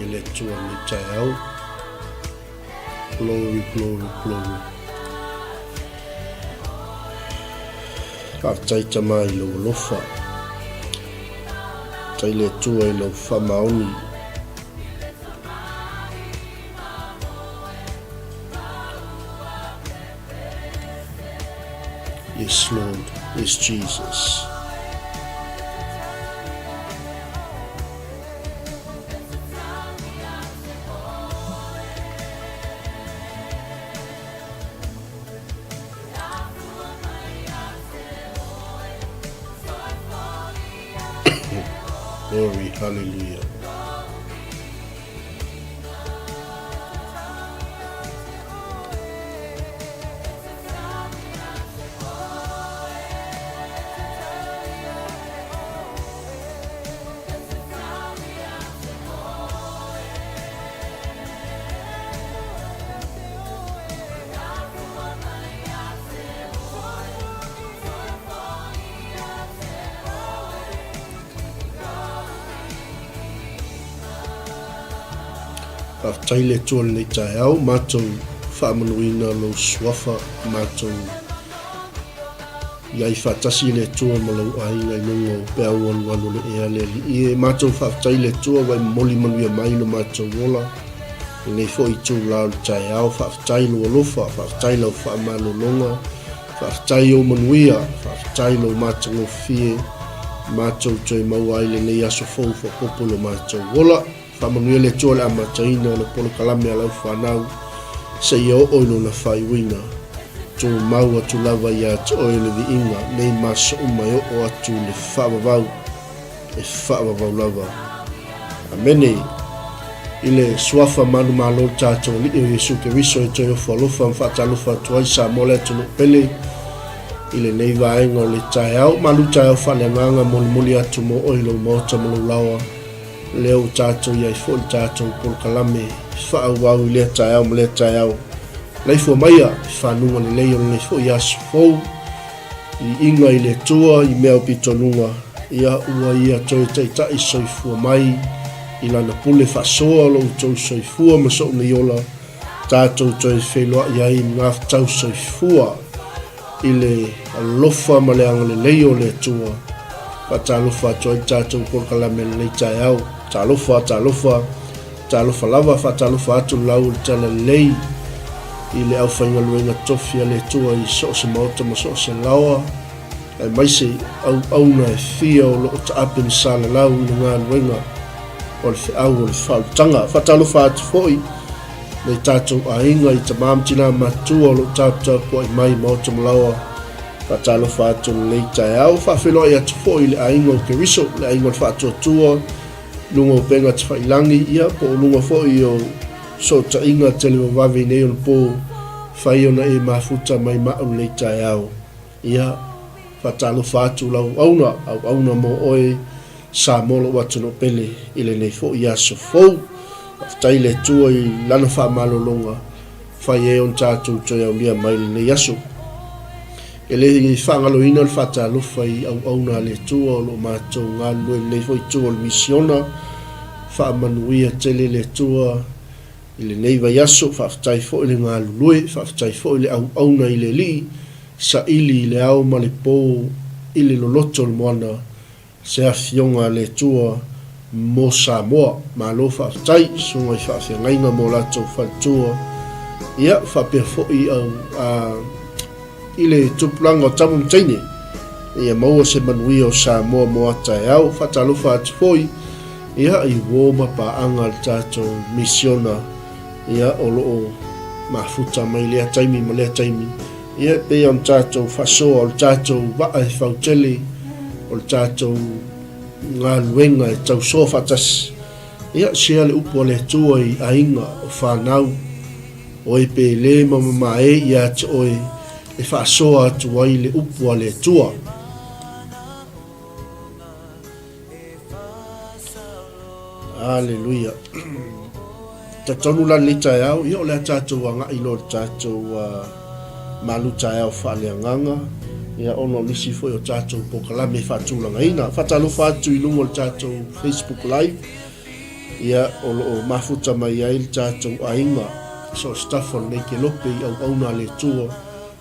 le tua ni TAEAO. Glory, glory, glory. Kārtaitama I lo lofa. Tai le tua I lo whamaoni. Yes, Lord. Yes, Jesus. Glory, hallelujah. Tai le tua nei TAEAO, mātou whaamanuina lo suafa, mātou iai whatasi le tua malau ainga I nungo pēa wanu le ea le li. Mātou whaatai le tua wai moli manuia mai no mātou wola. Nei fo I tū lao le TAEAO, whaatai lo alofa, whaatai lo whaamalolonga, whaatai o manuia, whaatai lo mātou fie, mātou toi mau ai le nei aso fau whakopo lo mātou wola. Whamanuia le tua le amataina le polo kalame alau whanau se I o oilo na whaiwina. Tō mau atu lava ia te oile vi inga nei maso umai o atu le whaavavau e whaavavau lava. Amene I le suafa manu malo tātou li o Yesu ke riso e toi ofa alofa mwhaatalofa tuai sa mole atu no pele I le nei vaenga o le TAEAO malu TAEAO whaleanganga moli atu mo oilo mota malu lawa. Leo tātou iai fo I tātou polo kalame whaauau I lea TAEAO ma lea TAEAO. Leifua maia whanunga le leio le fo I asu fau I inga I le tua I mea pitonunga ia ua ia toi teitai soifua mai I lana pule whasoa lo tau soifua ma so me yola tātou toi wheloa iai ngā tau soifua I le alofa ma leanga le leio le tua Whatalofa toi tātou polo kalame le TAEAO. Talofa lava whatalofa atu lau le tala lei I le au whainga luenga tofia le tua I so se maota ma so se lawa ai maise au na e fia o lo ta ape ni sala lau I ngā luenga o le whiau o le whautanga whatalofa atu foi le tātou a inga I ta mamtina matua o lo tātou po I mai maota ma lawa whatalofa atu le TAEAO whawhelo I atu foi le a inga o ke riso le a inga o whaatua tua lungo penga te whailangi ia po lungo foi o so ta inga tele o wawe nei on po whai ona e mafuta mai mao le TAEAO ia whatalo whātu lau auna mo oe sa molo watu no pele ile nei fo ia so fau whtai le tua I lana wha malolonga whai e on tātou toi au lia mai le nei aso ele I whangalo ina le whatalo whai auna le tua o lo mātou ngā lue nei fo I tua le misiona whaamanuia tele le tua I le nei vai aso whaatai fo I le ngā lue whaatai fo I le auna I le li sa ili I le au ma le pō I le loloto le moana se a fionga le tua mo Samoa malo whaatai sunga I whaafiongainga mo lato whaatua ia whaapea fo I au I le tupulanga o tamu mtaine ia maua se manuia o Samoa mo a TAEAO whatalofa atu foi ia I woma paanga le tātou misiona ia o loo mafuta mai lea taimi ma lea taimi ia pe on tātou whasoa o le tātou waa e whautele o le tātou ngā luenga e tau soa whatas ia sea le upo le tua I ainga o whanau o e pe le mama e ia te oe e whaasoa atu wai le upo le tua. Hallelujah. Ta tonu la le TAEAO ia o le tātou anga I lo tātou malu TAEAO whaaleanganga ia ono nisi foi o tātou po kalame whaatulanga ina whatalofa atu I lungo le tātou Facebook Live ia o loo mafuta mai ai le tātou ainga so stafa nei ke lope i au auna le tua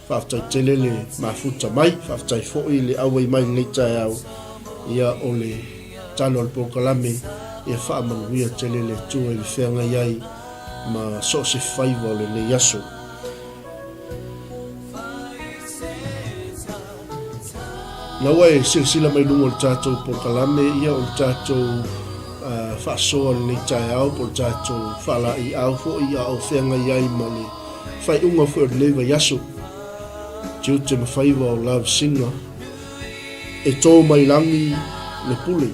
whaftai tele le mafuta mai whaftai fo'i le awai mai le TAEAO ia o le talo al pokalame ia whaamanuia tele le tua i le whenga iai ma so se whaiva le le yaso. Nawa e silsila mai lungo le tātou pokalame ia o le tātou whaasoa le TAEAO po le tātou whala i au fo ia o whenga iai ma le whai unga fo le lewa yaso tiu te mawhaiva o lau singa e tō mai langi le pule.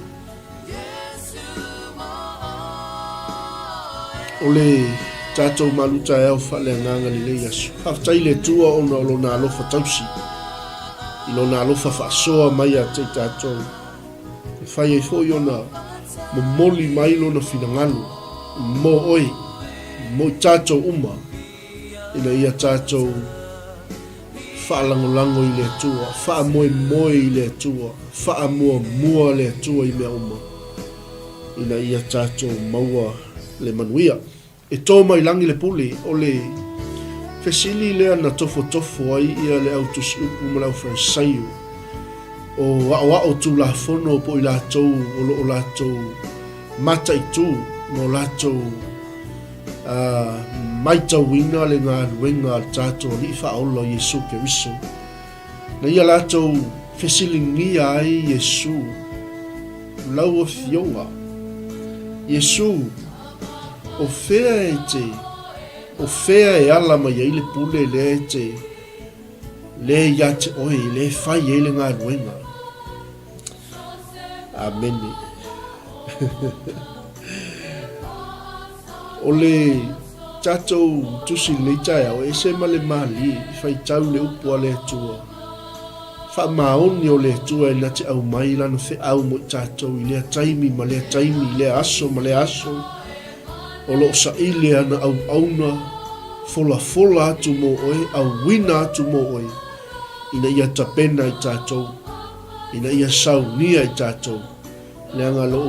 O le tātou malu TAEAO whaleanganga ni le yaso. Haftai le tua o na lo na alofa tausi. I lo na alofa whaasoa mai a te tātou. E whai e fo i ona mo moli mai lo na whirangalu. Mo oi, mo tātou uma. Ina ia tātou whaalangolango i le tua, whaamoe moe i le tua, whaamua mua le tua i mea uma. Ina ia tātou maua le manuia. E tō mai langi le pule o le fesili lea na tofo ai ia le au tusi upu ma lau fransaiu. O wao tu la fono po i lātou o lātou mata i tū no lātou maita wina le ngā ruenga tātou li whaola Yesu Keriso. Na ia lātou fesili ngia ai Yesu lau o fionga. Yesu o fea e te, o fea e ala mai ai le pule le e te, le ia te oi, le whai e le ngā ruenga. Ameni. O le tātou tusi le TAEAO e se ma le mali, whai tau le upua le tua. Wha maoni o le tua e na te au mai lana whi au mo tātou i lea taimi ma lea taimi, i lea aso ma lea aso. O lo sa ile ana au auna fola atu mo oi, au wina atu mo oi. Ina ia tapena i tātou, ina ia saunia i tātou. Leanga lo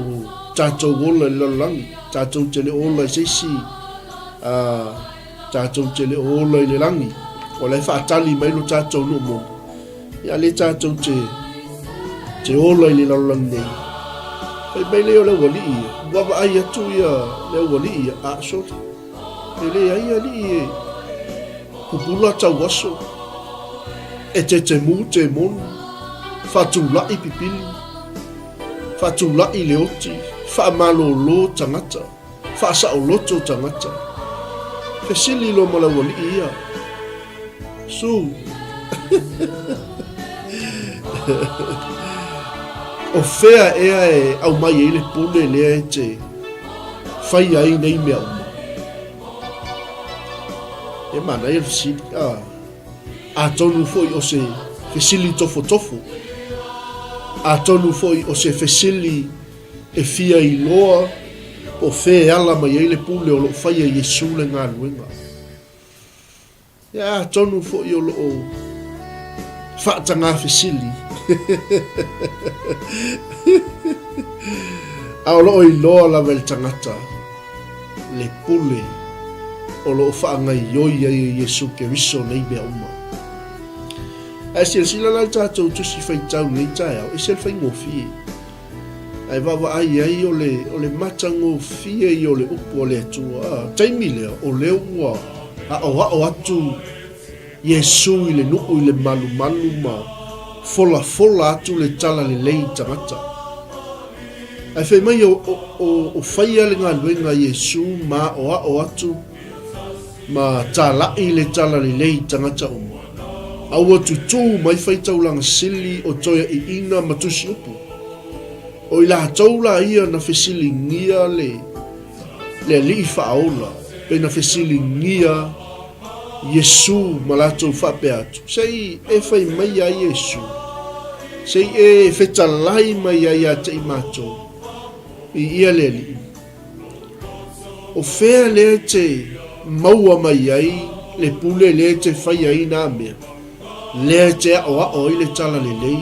tātou ola i lalangi, tātou te le ola i seisi, tātou te le ola i le langi. O le whaatali mai lo tātou no mo. Ia le tātou te ola i le lalangi nei. Pai leo le wali ia, wawa ai atu ia le wali ia a sot. Le ai ali ia, pupula tau waso. E te mu te mon, whatula i pipili, whatula i leoti, whaamalo lo tangata, whaasao loto tangata. Fesili lo mala wali ia. Su. O fea ea e au mai e le pule lea e te whai ai nei mea uma. E mana e resi, a tonu foi o se fesili tofo. A tonu foi o se fesili e fia i loa o fea ala mai e le pule o lo whai a Yesu le ngā luenga. E a tonu foi o lo whaatanga fesili. Ao lo i loa la vel tangata le pule o lo whaangai yoi ai Yesu Keriso nei mea uma. A sila la tātou tusi whai tau nei TAEAO e sel whai ngofi. Ai wawa ai o le mata ngofi ai o le upu o le atua. Taimi lea o le ua a o atu Yesu i le nuku i le malu ma fola atu le tala le lei tangata. Ai whai mai o whaia le ngā luenga Yesu ma o atu ma tālai le tala le lei tangata uma. Au atu tū mai whai taulanga sili o toia i ina matusi upu. O i la taula ia na fesili ngia le li whaola pe na fesili ngia Yesu malato whape atu. Sei e whai mai a Yesu. Sei e whetalai mai a te imato. I ia le li. O whea le te maua mai ai, le pule le te whai ai nā mea. Le te ao i le tala le lei.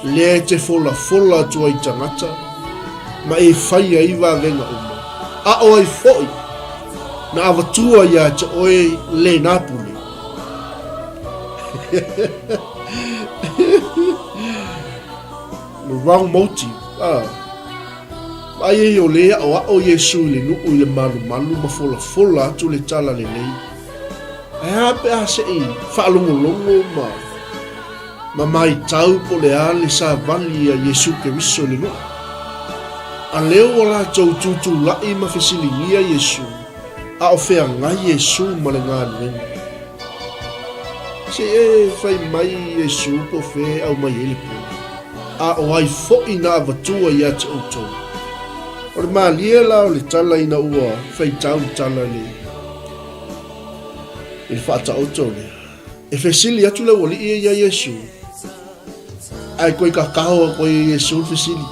Le te fola tua i tangata. Ma e whai ai wā venga uma. a o ai foi na avatua ia te oe le napuli the wrong motive ai o le o Yesu le nu le malu ma fola tu le tala le nei pe a se i whaalongolongo ma mai tau po le ale sa vali a Yesu Keriso le no. A leo wala tau tutu lai ma fesilingia Yesu. A o whea ngai Yesu ma le ngā nuenga. Se whai mai Yesu po whea au mai ele po. A o ai fo'i na avatua ia te outou. O le maa lia la o le tala ina ua whai tau tala le. Il whaata outou le. E fesili atu le wali ia Yesu. Ai koe ka kahoa koe Yesu fesili.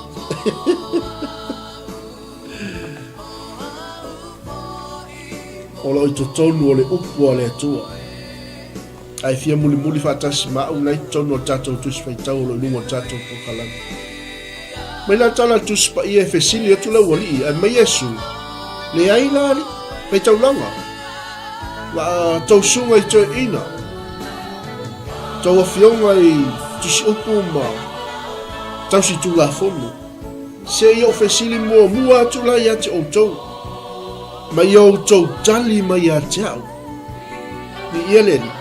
O la oito tonu o le upu o le atua. Ai fia muli whaatasi maa unai tonu o tatou tusi whaitau o le lungo tatou po kalanga. Mai la tala tusi pa ia e fesili atu le wali ia. Ai mai Yesu. Le ai lari. Whaitau langa. La tau sunga i toi ina. Tau awhionga i tusi upu ma. Tau si tu la fono. Se i o fesili mua atu la ia te outou. Mai o tau tali mai a teau. Ni ia leni.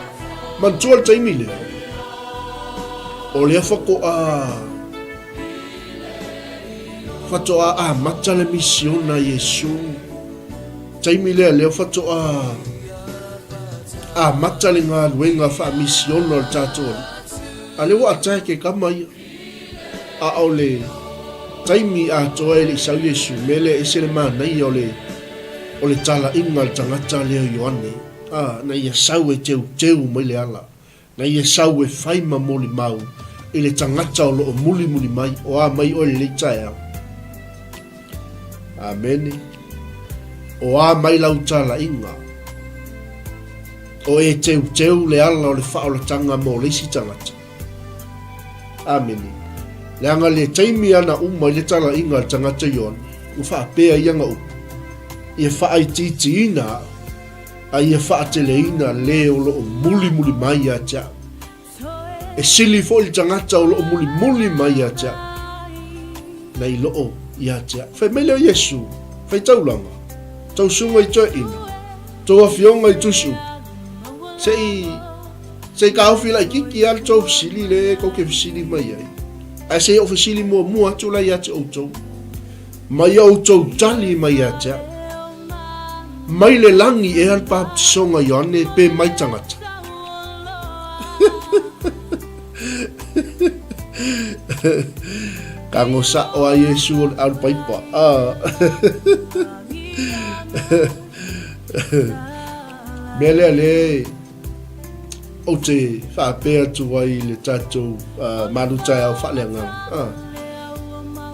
Mantua taimi le. O lea whako a. Whato a mata le misiona Yesu. Taimi lea lea whato a mata le ngā luenga wha misiona o tātua. A le wa atai ke kamai. A o le. Taimi a toa e le sau Yesu. Mele e se le manai o le. O le tala inga le tangata leo Ioane. Na ia sau e teu mai le ala. Na ia sau e whaima moli mau. I le tangata o lo o muli mai. O a mai o le TAEAO. Amen. O a mai lau tala inga. O e teu le ala o le wha o le tanga mo le si tangata. Amen. Le anga le taimi ana umai le tala inga le tangata Ioane. U wha pēa ianga upu. Ia whaai titi ina, a ia whaateleina leo lo o muli mai a tia. E sili fo i tangata o lo o muli mai a tia. Nei lo o i a tia. Whai mai leo Yesu, whai taulanga, tau sunga i toi ina, tau awhionga i tusu. Sei ka awhila i kiki al tau fisili le kau ke fisili mai ai. A sei o fisili mua tula i a tia o tau. Mai au tau tali mai a tia. Mai le langi e al baptisonga Ioane pe mai tangata. Kango sa o a Yesu al paipa. Mele le o te whapea tuwai le tatou malu TAEAO whaaleanga.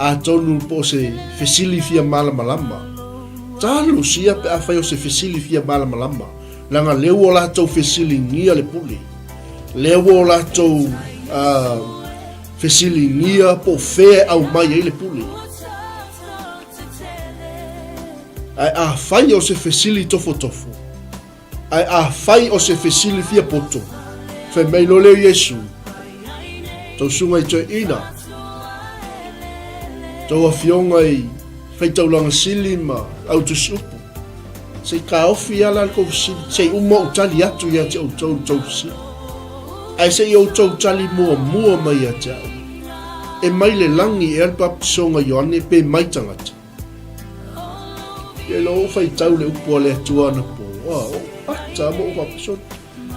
A tonu po se fesili fia malama. Talo sia pe afai o se fesili fia malama. Langa leo o la tau fesili ngia le puli. Leo o la tau fesili ngia po fea au mai e le puli. Ai afai o se fesili tofo. Ai afai o se fesili fia poto. Fe mei lo leo Yesu. Tau sunga i toi ina. Tau awhionga i fai taulanga sili ma au tusupu. Sei ka ofi ala ko sili. Sei umo utali atu ia te au sili. Ai sei au tali mua mai a te au. E mai le langi e al baptisonga Ioane pe mai tangata. E lo fai tau le upo le atua na po. O pata mo baptisonga.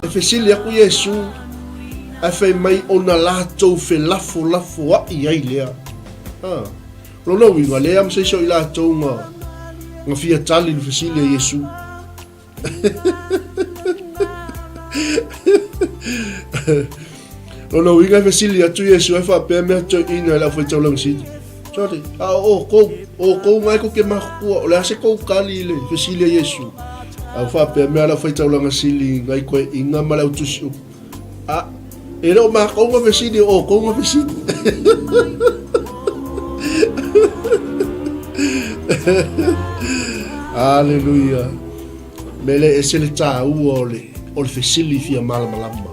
E fesili aku Yesu. Ai fai mai ona latou fe lafo wa i ai lea. Lono winga le am sei so ila tonga nga fia tali ni fesili a Yesu. Lono winga fesili atu Yesu e fa pe me to ina la foi taulang si. Sorry. Ko mai ko ke ma ko le ase ko kali le fesili a Yesu. A fa pe me la foi taulang sili ngai ko inga mala utusu. Ero ma ko ma fesili ko ma fesili. Haleluia. Mele esele ta ole fesili fia malama.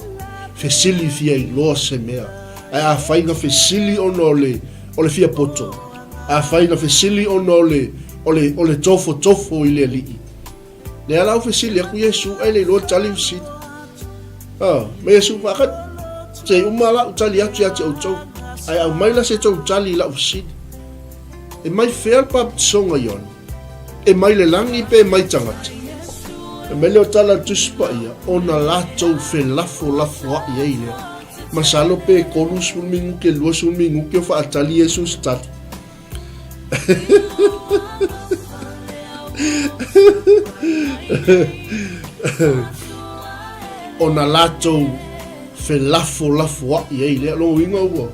Fesili fia I loa se mea. Ai a fainga fesili ono ole fia poto. A fainga fesili ono ole tofo I le alii. Le ala fesili aku Yesu ele lo tali fesili. Me Yesu fakat te umala utali atu ya te autou. Ai au maila se tau tali la fesili. E mai fea pa songa yon. E mai le langi pe mai tangata. E mele o tala tuspa ia, ona latou fe lafo a ia ia. Masalo pe kolu sulmingu ke lua sulmingu ke o faatali Yesu stati. Ona latou fe lafo a ia ia. Lo winga ua.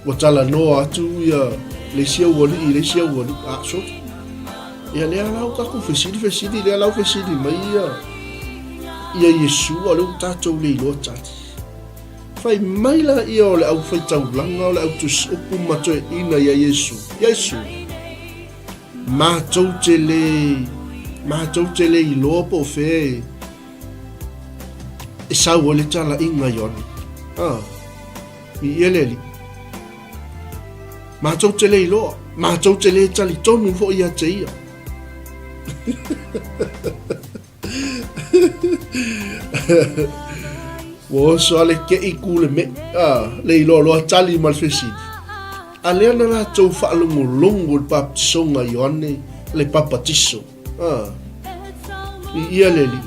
Wa tala noa atu ia. Le sia wali, a so. Ia le alau kaku fesili le alau fesili mai ia Yesu ale tatou le lo tati. Fai mai la ia ole au fai tau langa ole au tus upu mato ina ia Yesu. Matou tele I lo po fe. E sa ole tala inga yoni. Ia leli. Matou tele I lo, matou tele tali tonu fo ia te ia. Wo so ale ke ikule me le lo tali mal fesidi. Ale na la tau fa longo pap songa Yohane le papatiso. Ia leli.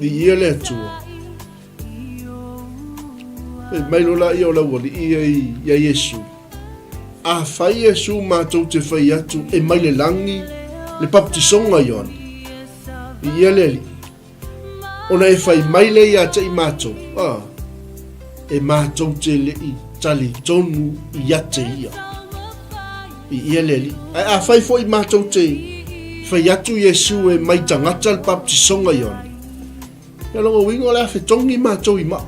Ia le tu. Mai lo la ia la wali ia Yesu. A fai Yesu matou te fai atu e mai le langi le papatisonga yon. Ia leli. Ona e fai mai le ia te I matou. E matou te le I tali tonu ia te ia. Ia leli. A fai fo I matou te fai atu Yesu e mai tangata le papatisonga yon. Ia longa wingo le a fe tongi matou I ma.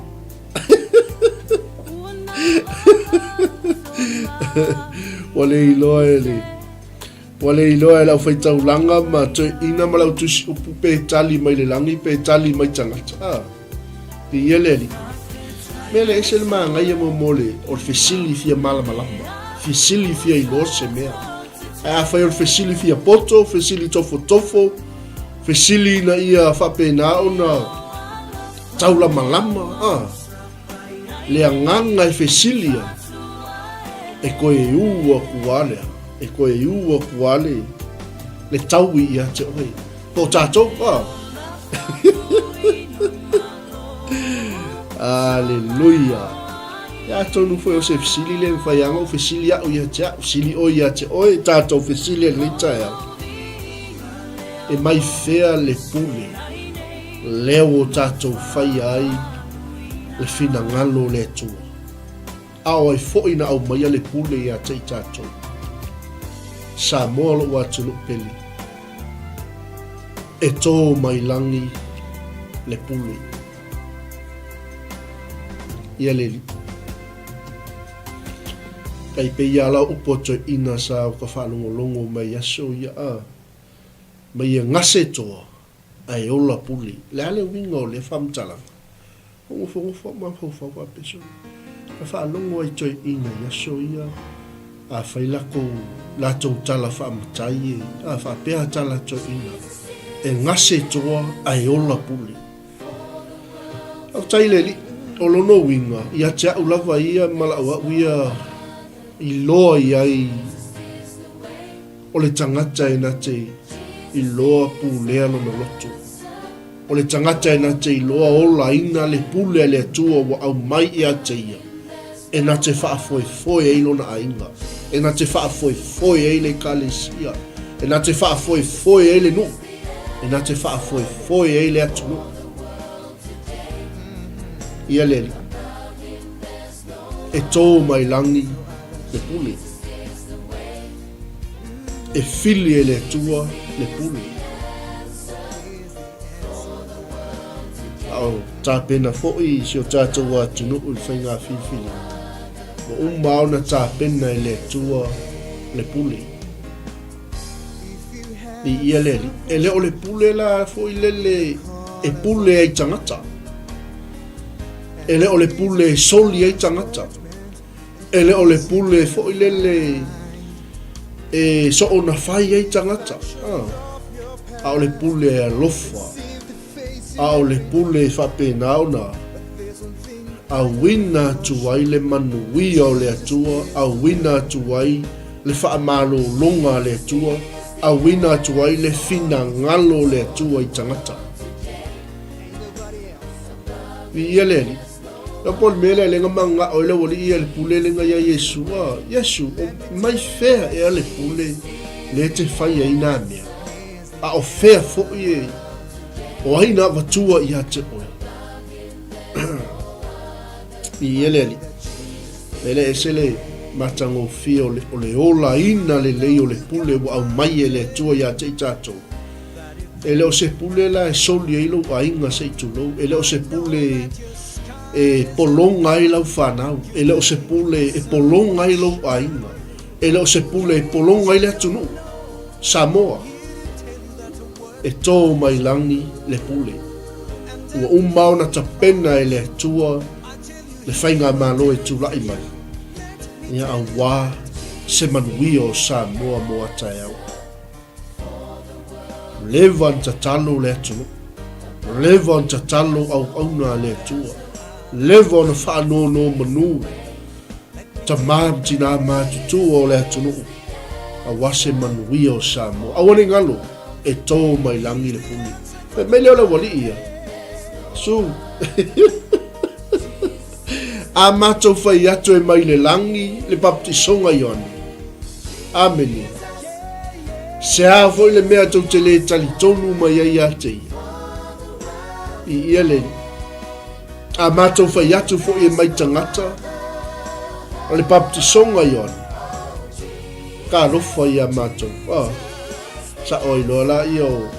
Wale iloa la fai tau langa ma to ina ma la tusi upu pe tali mai le langi pe tali mai tangata. Ia leli. Mele esel ma ngai mo mole o fesili fia malama. Fesili fia I lo se mea. A fai o fesili fia poto, fesili tofo. Fesili na ia fa pena ona taula malama. Le anganga e fesilia. E koe ua kuale. Le taui ia te oi. Po tato. Aleluia. Ia tonu foi o se fesili le whaianga o fesili au ia te au. Fesili o ia te oi. Tato fesili le tae au. E mai fea le pule. Leo o tato whai ai. Le fina ngalo le tua. Ao ai fo'i na au mai le pule ia te tatou. Sa moa lo atu lo peli. E tō mai langi le pule. Ia leli. Kai pe ia la upoto ina sa o ka whalongolongo mai aso ia mai ia ngase toa. Ai ola puli. Le ale wingo le whamtalanga. Fongo ma peso. Ka whalongo ai toi ina aso ia. A whailako la tau tala whaamatai a whapea tala toi ina. E ngase toa ai ola puli. Au taileli. O lono winga, ia te au lava ia malaua ia I loa iai o le tangata e na te I loa pulea no loto. O le tangata e na te I loa ola ina le pulea le atua wa au mai ia te ia. E na te whaafoe e lona ainga. E na te whaafoe e le kalesia. E na te whaafoe e le nu. E na te whaafoe e le atunu. Ia leli. E tō mai langi le pule. E fili e le tua le pule. Au, tā pena fo'i si o tātou a tunu ul whainga whiwhili. Mo umau na tā pena e le tua le pule. ia leli ele ole pule la fo ilele e pule ai tangata ele ole pule soli ai tangata ele ole pule fo ilele e so ona fai ai tangata a ole pule lofa a ole pule fa penauna a wina tuai le manui o le atua a wina tuai le fa malo longa le atua a wina tuai le fina ngalo le atua i tangata ia leli la pol mele le ngama o le woli ia le pule le nga Yesu Yesu mai fea e le pule le te fai ai na mea a o fea fo ie o ai na vatua ia te o ia leli ele esele matango fio le ola ina le leo le pule wa au mai le tua ia te tato ele o se pule la e soli ilo ainga se tulo ele o se pule e polonga i lau whanau ele o se pule e polonga i lau ainga ele o se pule e polonga i le atunu Samoa e tō mai langi le pule ua umau na tapena e le tua le whainga malo e tulai mai ia a wā se manui o Samoa moa TAEAO levan tatalo le atunu levan tatalo au auna le tua levan whaanono manu tamam tina matutu o le atunu a wase manui o Samoa awane ngalo e tō mai langi le puni me leo le wali ia su a matou fai atu e mai le langi le baptisonga ione ameni se a foi le mea tau te le tali tonu mai ai ate i ia le a matou fai atu foi e mai tangata le baptisonga ione ka rofa ia matou sa oi lola io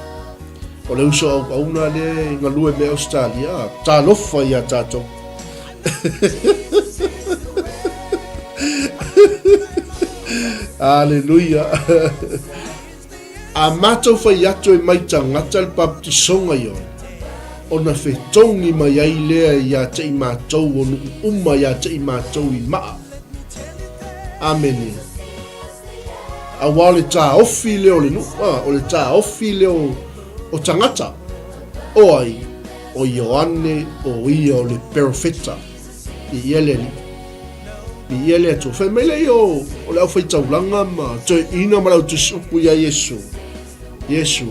o le uso au pauna le ngalue me Australia ta lofa ia tatou Aleluia. A matou fai atu e mai tangata le baptisonga ioi. Ona whetongi mai ai lea ia te i mātou onu uma ia te i mātou i maa. Amene. A wale tā ofi leo le nuka, o le tā ofi leo o tangata. O ai, o Ioane, o ia o le perofeta. I ieleli. I iele atu. Whai mele i o le au whai taulanga ma te ina marau te supu ia Yesu. Yesu.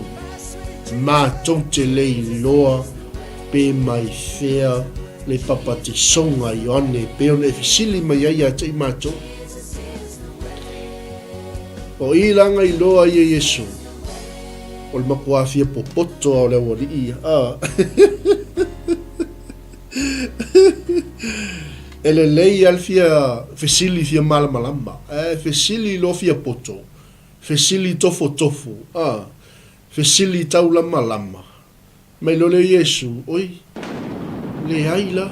Ma tau te lei loa pe mai whea le papati songa i ane pe on e fisili mai ai a te i mātou. O i langa i loa i Yesu. O le makua fia popoto au le wali ia. Ele lei al fia fesili fia malamalama. Fesili lo fia poto. Fesili tofo tofo. Fesili tau lama lama. Mai lo le Yesu. Oi. Le aila.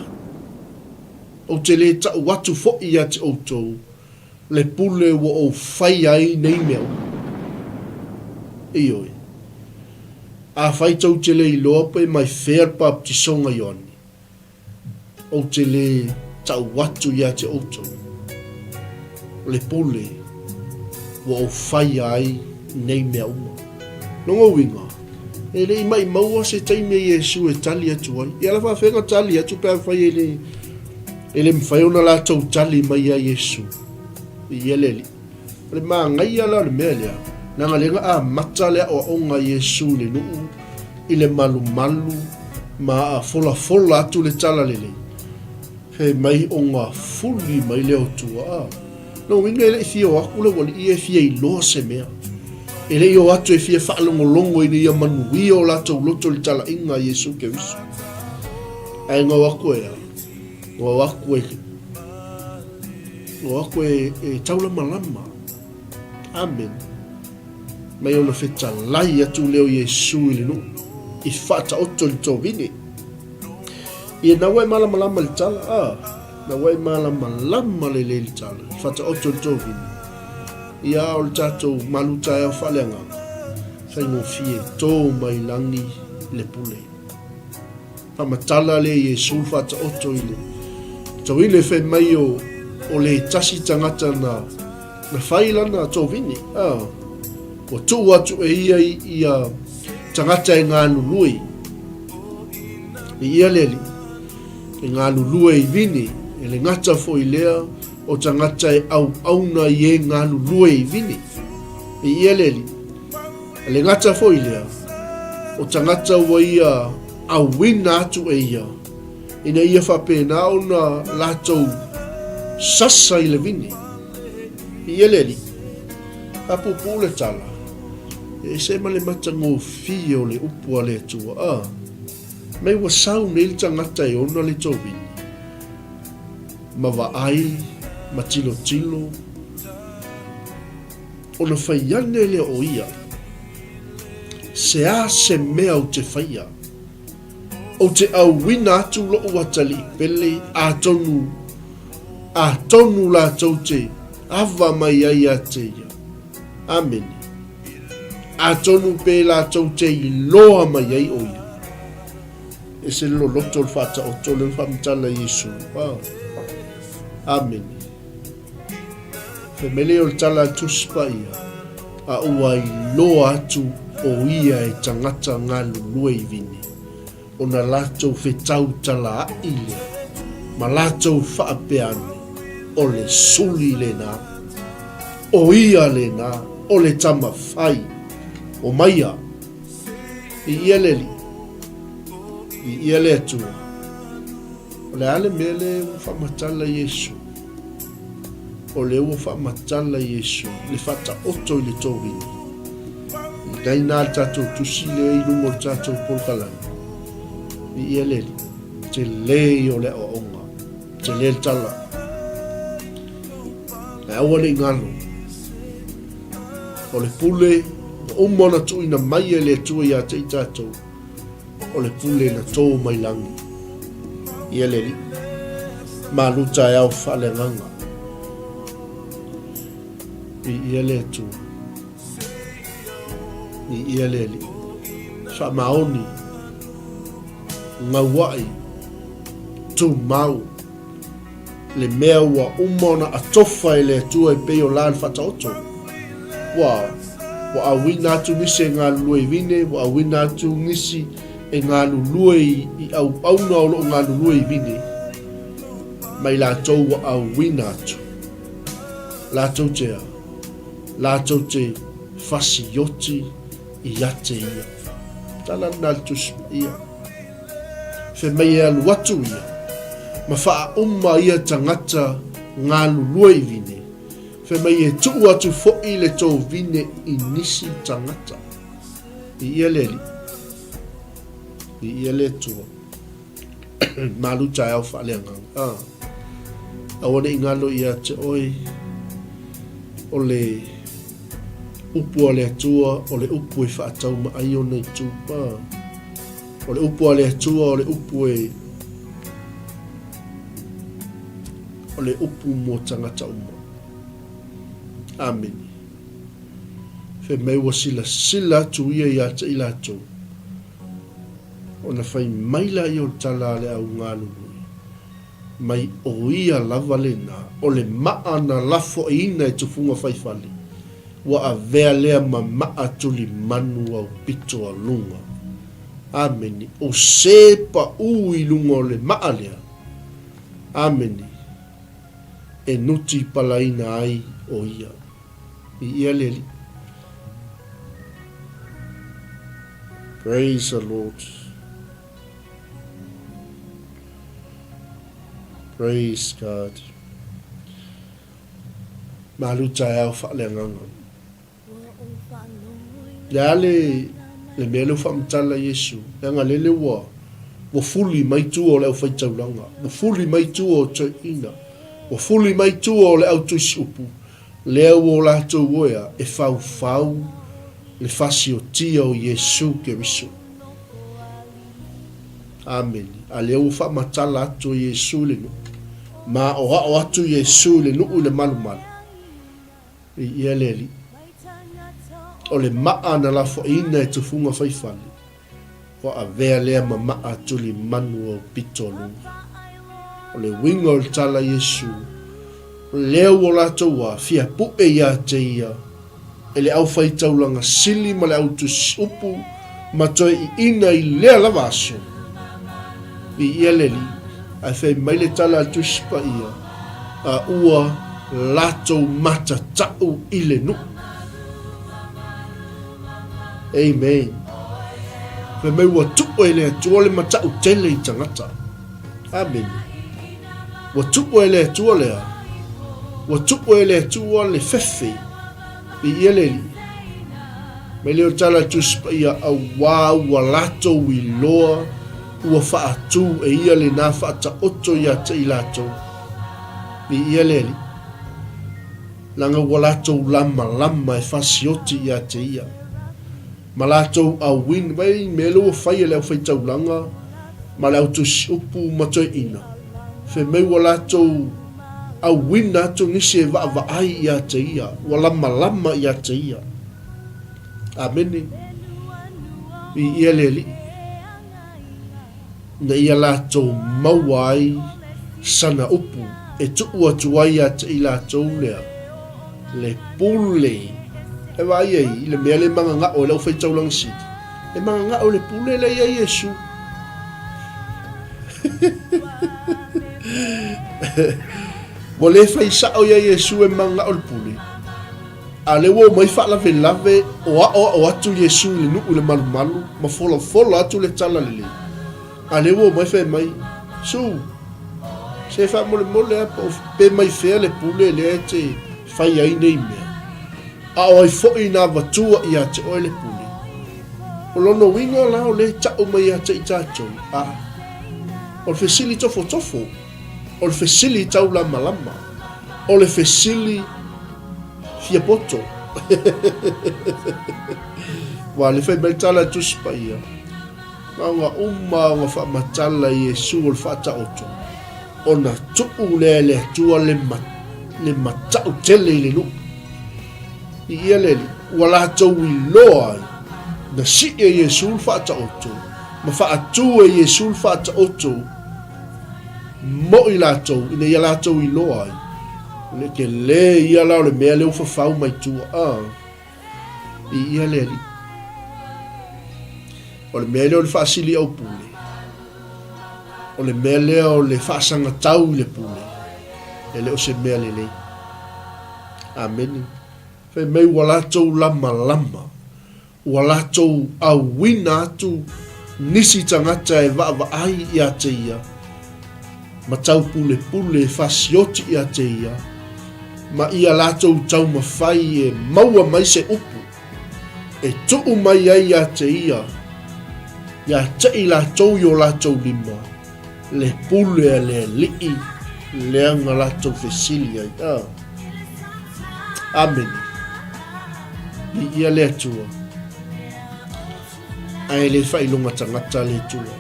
O te le tau watu fo ia te outou. Le pule wo o fai ai nei meo. Ioi. A fai tau te le iloa pe mai fair pap ti songa ioni. O te le tau watu ia te outou. Le pule wo o fai ai nei mea uma. Nongo winga. E le mai maua se taime Yesu e tali atu ai. E ala whawhenga tali atu pēr whai ele mwhai ona la tau tali mai a Yesu. I eleli. Le maa ngai ala le mea lea. Nanga lenga a mata lea o onga Yesu le nuu. I le malu malu. Ma a fola fola atu le tala lele. He mai onga fuli mai leo tua. No winga ele fia aku le wali i e fia i loa se mea. Ele i o atu e fia whaalongo longo i ni a manui o lato loto li tala inga Yesu ke visu. Ai ngau aku e a. Ngau aku e. Ngau aku e taula malama. Amen. Mai ona feta lai atu leo Yesu i le nu. I whata oto li tō vini. Ia na wai malama lama li tala. Na wai malama lama le li tala. Whata oto li tō vini. Ia o le tatou malu TAEAO FAALEAGAGA. fai ngofie tō mai langi le pule. Whamatala le Yesu whata oto ile. Tau ile whai mai o le tasi tangata na whailana tō vini. O tū atu e ia tangata e ngā lului. E ia leli. E ngā lului i vini. E le ngata fo i lea o tangata e auna i e ngā lului i vini. E ia leli. E le ngata fo i lea o tangata wa ia au wina atu e ia. Ina ia whapena o na lātou sasa i le vini. I ia leli. Hapu pūle tala. E se ma le matango fio le upua le tua. Mai wa sau nei tangata e ona le tō vini. Ma wa ai, ma tilo tilo. Ona whaiane le o ia. Se a se mea o te whaia. O te au wina atu lo ua tali i pele a tonu la tau te ava mai ai a te ia. Amen. A tonu pe la tau te i loa mai ai o ia. E se lo loto le whata o tole le whamtala Yesu. Amen. Femele o le tala tuspa ia. A ua i loa atu o ia e tangata ngā lulue i vini. O na lātou whetau tala ile. Ma lātou whaapeane. O le suli le nā. O ia le nā. O le tama whai. O maia. I ia leli. I ia le atua. O le ale mele ua whamatala Yesu. O le ua whamatala Yesu. Le whata oto i le tōwini. I gai nā tātou tusi le i lungo tātou polkalani. I ia leli. Te lei o le o onga. Te le tala. E aua le ngalo. O le pule. O mona tu ina mai e le tua ia te i tātou. O le pule na tō mai langi. Ia leli. MALØ TAEAO FAALEAGAGA. I ia le tu. I ia leli. Whamaoni. Ngawai. Tu mau. Le mea ua umona atofa i le tua i peo lan whata oto. Wow. Wa awina atu nisi e ngā lulue i vine, wa awina atu nisi e ngā lulue i au na o ngā lulue i vine. Mai lātou wa awina atu. Lātou te a. Lātou te whasioti i ate ia. Tala naltus ia. Whe mai e alu atu ia. Ma wha umma ia tangata ngā lulue i vine. Whe mai e tuu atu fo'i le tō vine i nisi tangata. I ia leli. I ia le tua. MALØ TAEAO FAALEAGAGA. Awane i ngalo ia te oi. O le upu a le atua. O le upu e whaatau ma ai o nei tūpa. O le upu a le atua. O le upu e. O le upu mo tangata uma. Amen. Fe mai wa sila tu ia ia te ila tu. Ona fai mai la i o tala le au ngālu. Mai o ia lava le na. O le maa na lafo e ina e tufunga fai fali. Wa a vea lea ma maa tuli manu au pito a lunga. Amen. O sepa ui lunga o le maa lea. Amen. E nuti palaina ai o ia. I ia leli. Praise the Lord. Praise God. MALØ TAEAO FAALEAGAGA. Ya le mele whamtala Yesu. Nga lele wa fuli mai tu o le au whaitauranga. Wa fuli mai tu o te ina. Wa fuli mai tu o le au tuisi upu. Lea o la tau oea e fau le fasi o tia o Yesu Keriso. Amen. A lea o whamatala atu Yesu le nu. Ma o atu Yesu le nu le malu malu. I ia leli. o le maa na la fo'ina e tufunga faifale. Ko a vea lea ma maa tuli manu o pitolu. O le winga o le tala Yesu. O leo o latou a fia pu e ia te ia. E le au fai taulanga sili ma le au tusiupu ma toi I ina I lea lava aso. I ia leli. A fai mai le tala al tuspa ia. A ua latou mata tau I le nu. Amen. Fai mai ua tupo e le atua le matau tele I tangata. Amen. Ua tupo e le atua lea. Ua tupo e le atua le fefe. I ia leli. Me leo tala tuspa ia a wā ua latou I loa. Ua whaatu e ia le nā whaata oto ia te I latou. I ia leli. Langa ua latou lama e whasioti ia te ia. Ma latou a win vai me leo whai e leo whai taulanga. Ma leo tusi upu matoi ina. Fe me ua latou a win ato nisi e wa ai ia te ia. Ua lama ia te ia. Ameni. I ia leli. Na ia latou mawai sana upu. E tuku atu ai ia te I latou lea. Le pule. E vai ai, I le mea le manga ngao lau whai taulang siti. E manga ngao le pule le ia Yesu. Mo le whai sao ia Yesu e manga ngao le pule. A le wo mai wha lave o atu Yesu le nuku le malu. Ma fola atu le tala le. A le wo mai whai mai. Su. Se wha mole apa pe mai whea le pule le te whai ai nei mea. A oi fo'i nā watua ia te oe le pule. O lono winga lao le tau mai ia te I tātou. O le fesili tofo. O le fesili tau lama. O le fesili fia poto. Wa le fai mai tala tuspa ia. Nga nga wha matala Yesu o le whata oto. O na tuku le atua le matau tele I le nuku. I ia leli, ua latou I loa na si e Yesu le whaata oto, ma whaatu e Yesu le whaata oto, mo I latou, ina ia latou I loa le ke le ia lao le mea leo whawhau mai tua I ia leli. O le mea leo le whaasili au pule. O le mea leo le whaasanga tau le pule. E leo se mea lele. Amen. Fai mai ua latou lama. Ua latou awina atu nisi tangata e wa ai ia te ia. Ma tau pule whasioti ia te ia. Ma ia latou tau mawhai e maua mai se upu. E tuu mai ai ia te ia. Ia te I latou I o latou lima. Le pule le lii. Leanga latou fesili ai. Amen. I ia le atua. Ai le whailonga tangata le tua.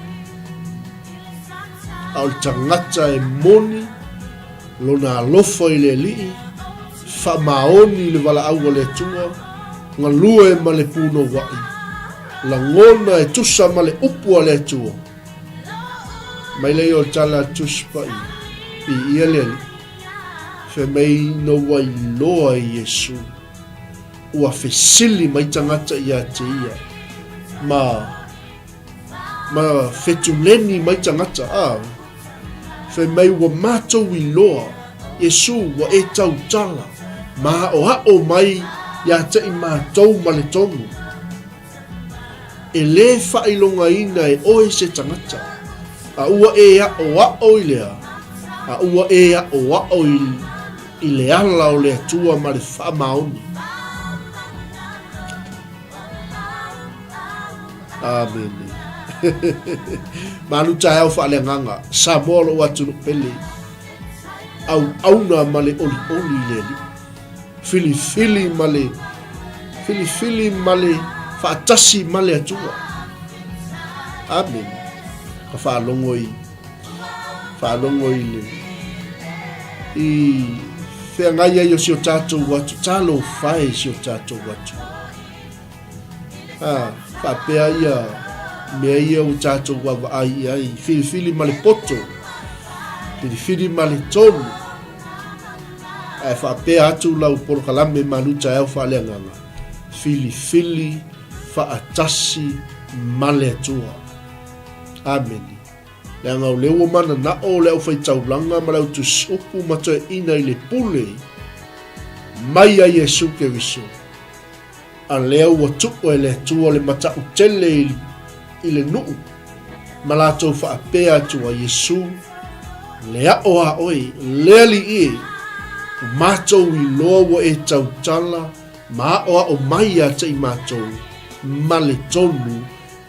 Au le tangata e moni. Lona alofa I le lii. Whamaoni le wala aua le tua. Nga lua e ma le puno wai. La ngona e tusa ma le upua le tua. Mai le o tala tuspa I ia le li. Fe mei no wai loa I Yesu. Ua fesili mai tangata ia te ia. Ma fetuleni mai tangata. Fe mei ua mātou I loa. Yesu ua e tau tala. Ma o hao mai ia te I mātou ma le tongu. E le whailonga ina e oe se tangata. A ua e o I lea. A ua e o I le ala o le atua ma le whamaoni. Amen. Manu TAEAO FAALEAGAGA Samoa lo watu no pele. Auna ma le oli le li. Fili ma le whaatasi ma le atua. Amen. Ka whaalongo I le. I whengaia I o si o tātou watu. Tālo whae si o tātou watu. whapea ia mea ia o tātou wawa ai whiriwhiri ma le poto whiriwhiri ma le tonu whapea atu lau porokalame manu TAEAO FAALEAGAGA whiriwhiri whaatasi ma le atua amen le ngau lewa mana na o leo fai taulanga ma lau tu supu matoe ina i le pule mai a Yesu ke viso a leo wa tupo e le tua le mata utele i le nuu ma la tau wha apea tua Yesu le a oa oi le li i matou i loa wa e tau tala ma oa o mai a te i matou ma le tonu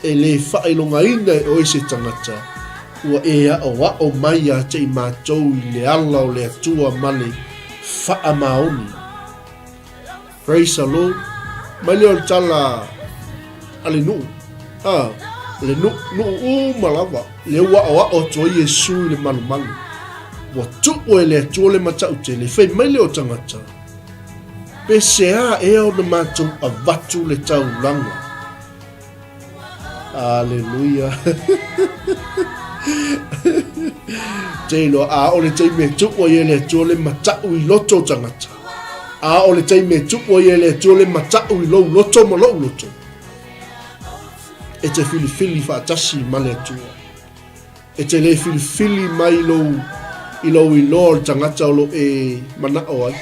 e le whailonga ina e oi se tangata ua e a o mai a te i matou i le ala o le atua male wha maoni. Praise the Lord. Mai leo tala ale nuu. Le nuu malawa. Le ua o toi Yesu le malu. Wa tupo e le atua le matau te le whai mai leo tangata. Pe sea e au na matou a vatu le tau langa. Hallelujah. Teilo a ole te me tupo ye le tole matau i loto tangata. A ole te me tupo ye le tole matau i loto mo loto. E te fili whaatasi ma le atua. E te le fili mai i lo tangata o lo e mana o ai.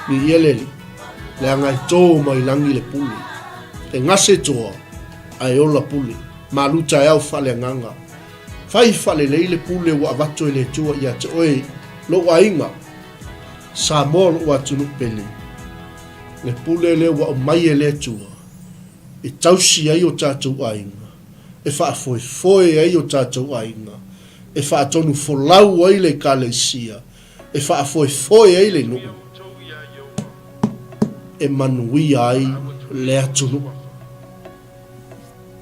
Ni ieleli. Le angai tō mai langi le puli. E ngase toa ai ola puli. Malu TAEAO FAALEAGAGA. Fai fale le pule wa avato le tua ia te oe lo wainga sa mo lo atunu pele le pule le wa mai le tua e tausi ai o tatu ainga e fa foi ai o tatu ainga e fa tonu folau ai le kalesia e fa foi ai le no e manui ai le atunu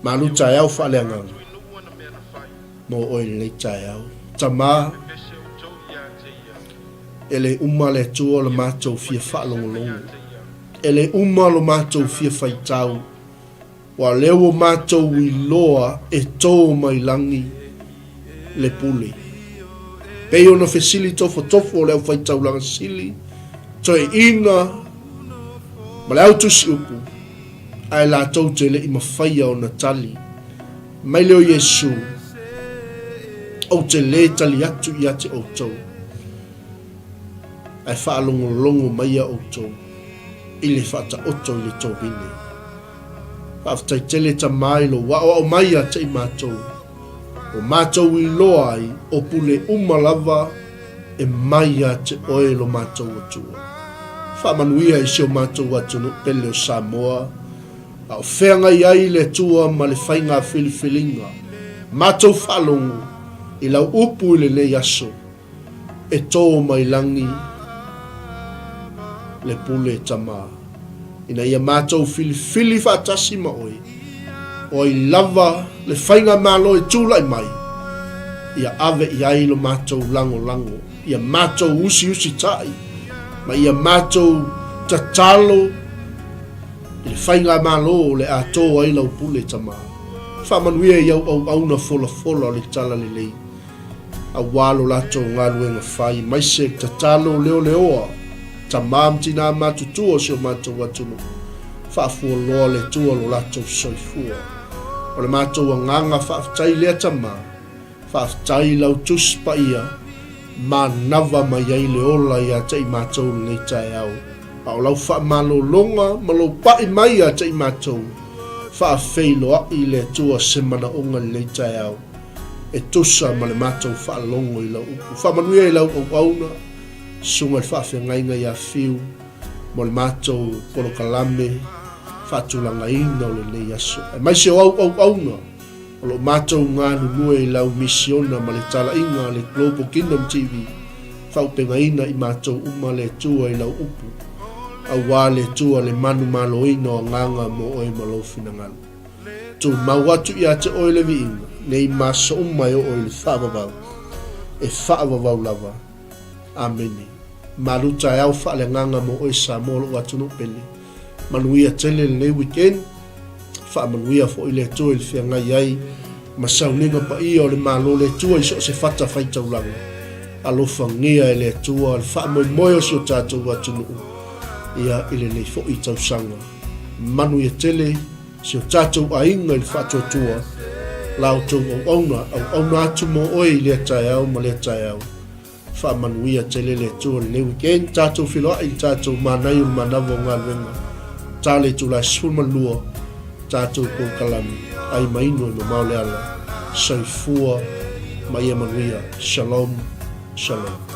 Malu TAEAO FAALEAGAGA mo oi le TAEAO tama ele uma le tua le matou fia whaalongolongo ele uma lo matou fia whaitau wa leo matou i loa e tō mai langi le pule peo na fesili tofo leo whaitau langa sili toi ina ma leo tusi upu ai la tau te le ima whaia o na tali mai leo Yesu o te le tali atu i ate o tau. Ai whaalongo mai a o tau. I le whata oto i le tau bine. Whaftai tele ta mai lo wa o mai a te i mātou. O mātou i loa ai o pule umalava e mai a te oe lo mātou atua. Whamanuia i seo mātou atu no pele o Samoa. A o whenga i ai le tua ma le whainga whiliwhilinga. Mātou whalongo i lau upu i le aso e tō mai langi le pule tama. Ina ia mātou whiliwhili whaatasi ma oi. O i lava le whainga malo e tūlai mai. Ia ave i ai lo mātou lango. Ia mātou usi tai. Ma ia mātou tatalo le whainga malo le a tō ai lau pule tama. Whamanuia iau au na fola le tala le lei. A walo lato ngā ruenga whai. Maise tatalo leo. Ta mam tina matu tua sio matu watuno. Whaafua loa le tua lo lato soifua. O le matu wa nganga whaafitai lea tama. Whaafitai lau tuspa ia. Ma nava mai ai le ola ia te i matu nei TAEAO. A o lau wha malo longa ma lo pai mai a te i matu. Whaafeilo a i le tua semana onga nei TAEAO. E tusa ma le matu whaalongo i lau upu. Whamanuia i lau auna. Sunga i whaafengainga i a whiu. Mo le mātou polo kalame. Whaatulanga ina o le nei aso. E mai se au auna. O lo mātou ngā nunue i lau misiona ma le tala inga le Global Kingdom TV. Whaupenga ina i mātou uma le tua i lau upu. A wā le tua le manu malo ina o nganga mo oi malo finangalo. Tu mawatu i a te oi le vi inga. Nei maso umai o oi le whaavavau. E whaavavau lava. Ameni. Malu TAEAO FAALEAGAGA mo oi Samoa lo atu no pele. Manuia tele le weekend. whamanuia fo i le atua i le whiangai ai ma sauninga pa ia o le malo le atua i so se fata whai taulanga alofa ngia e le atua le whamoimoe o si o tātou atunu ia i le nei fo i tausanga manu ia tele si o tātou ainga i le whatuatua lao tau au auna atu mo oi i le TAEAO ma le TAEAO whamanuia tele le atua le weekend tātou whiloa i tātou manai o manawa ngā luenga tāle tula sulmalua tātou kou kalami ai maino i mamau le ala saifua ma ia manuia shalom shalom.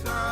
Time.